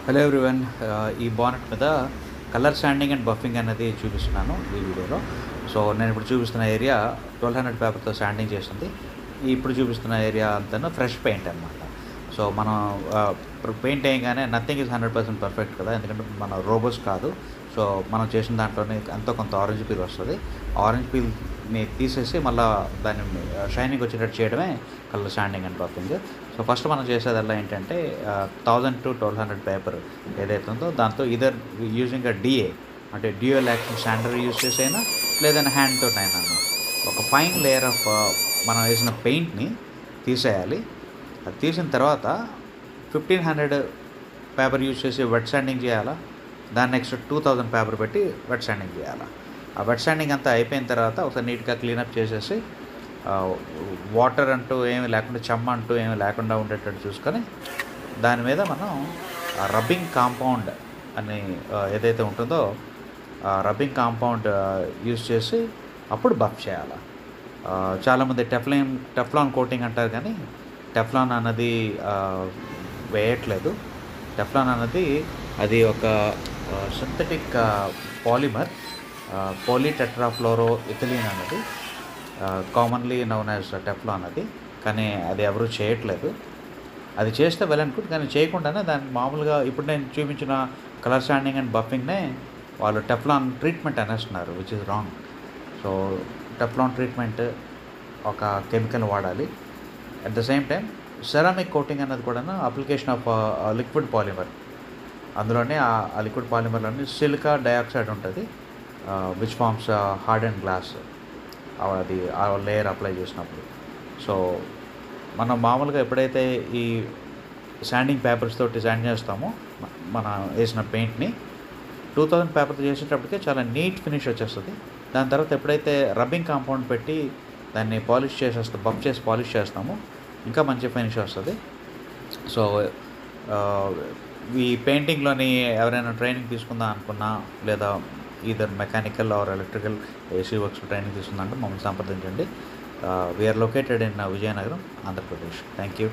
Hello everyone. ఈ bonnet మీద colour sanding and buffing అనేది చూపిస్తున్నాను ఈ వీడియోలో. సో నేను ఇప్పుడు చూపిస్తున్న ఏరియా 1200 పేపర్తో శాండింగ్ చేసింది. ఇప్పుడు చూపిస్తున్న ఏరియా అంతా ఫ్రెష్ పెయింట్ అనమాట. సో మనం పెయింట్ వేయగానే నథింగ్ ఈజ్ 100% పర్ఫెక్ట్ కదా, ఎందుకంటే మన రోబోస్ కాదు. సో మనం చేసిన దాంట్లోనే ఎంతో కొంత ఆరెంజ్ పీల్ వస్తుంది. ఆరెంజ్ పీల్ని తీసేసి మళ్ళీ దాన్ని షైనింగ్ వచ్చేటట్టు చేయడమే colour sanding and buffing. So first మనం చేసేదల్లా ఏంటంటే 1000 to 1200 పేపర్ ఏదైతే ఉందో దాంతో ఇదర్ యూజింగ్ డిఏ అంటే డ్యూయల్ యాక్షన్ శాండర్ యూజ్ చేసైనా లేదంటే హ్యాండ్తో అయినా ఒక ఫైన్ లేయర్ ఆఫ్ మనం వేసిన పెయింట్ని తీసేయాలి. అది తీసిన తర్వాత 1500 పేపర్ యూజ్ చేసి వెట్ శాండింగ్ చేయాలా. దాన్ని నెక్స్ట్ 2000 పేపర్ పెట్టి వెట్ శాండింగ్ చేయాలా. ఆ వెట్ శాండింగ్ అంతా అయిపోయిన తర్వాత ఒకసారి నీట్గా క్లీనప్ చేసేసి వాటర్ అంటూ ఏమి లేకుండా చెమ్మ అంటూ ఏమి లేకుండా ఉండేటట్టు చూసుకొని దాని మీద మనం రబ్బింగ్ కాంపౌండ్ అని ఏదైతే ఉంటుందో రబ్బింగ్ కాంపౌండ్ యూజ్ చేసి అప్పుడు బఫ్ చేయాలి. చాలామంది టెఫ్లాన్ కోటింగ్ అంటారు, కానీ టెఫ్లాన్ అన్నది వేయట్లేదు. టెఫ్లాన్ అన్నది అది ఒక సింథటిక్ పాలిమర్, పాలీటెట్రాఫ్లోరో ఇథిలీన్ అన్నది కామన్లీ నౌన్ యాజ్ టెఫ్లాన్ అది. కానీ అది ఎవరు చేయట్లేదు. అది చేస్తే వెల్ అండ్ గుడ్, కానీ చేయకుండానే దాన్ని మామూలుగా ఇప్పుడు నేను చూపించిన కలర్ శాండింగ్ అండ్ బఫింగ్నే వాళ్ళు టెఫ్లాన్ ట్రీట్మెంట్ అనేస్తున్నారు, which is wrong. So Teflon treatment ఒక కెమికల్ వాడాలి. At the same time ceramic coating అన్నది కూడా అప్లికేషన్ ఆఫ్ లిక్విడ్ పాలిమర్. అందులోనే ఆ లిక్విడ్ పాలిమర్లోని సిలికా డయాక్సైడ్ ఉంటుంది, which forms hard and glass. అది ఆ లేయర్ అప్లై చేసినప్పుడు. సో మనం మామూలుగా ఎప్పుడైతే ఈ శాండింగ్ పేపర్స్ తోటి శాండ్ చేస్తామో మనం వేసిన పెయింట్ని 2000 పేపర్తో చేసేటప్పటికే చాలా నీట్ ఫినిష్ వచ్చేస్తుంది. దాని తర్వాత ఎప్పుడైతే రబ్బింగ్ కాంపౌండ్ పెట్టి దాన్ని పాలిష్ చేసేస్తాం, బఫ్ చేసి పాలిష్ చేస్తామో ఇంకా మంచి ఫినిష్ వస్తుంది. సో ఈ పెయింటింగ్లోని ఎవరైనా ట్రైనింగ్ తీసుకుందాం అనుకున్నా, లేదా either mechanical are electrical AC works training తీసుకుందంటే మమ్మల్ని సంప్రదించండి. We are located in Vizianagaram, Andhra Pradesh. Thank you.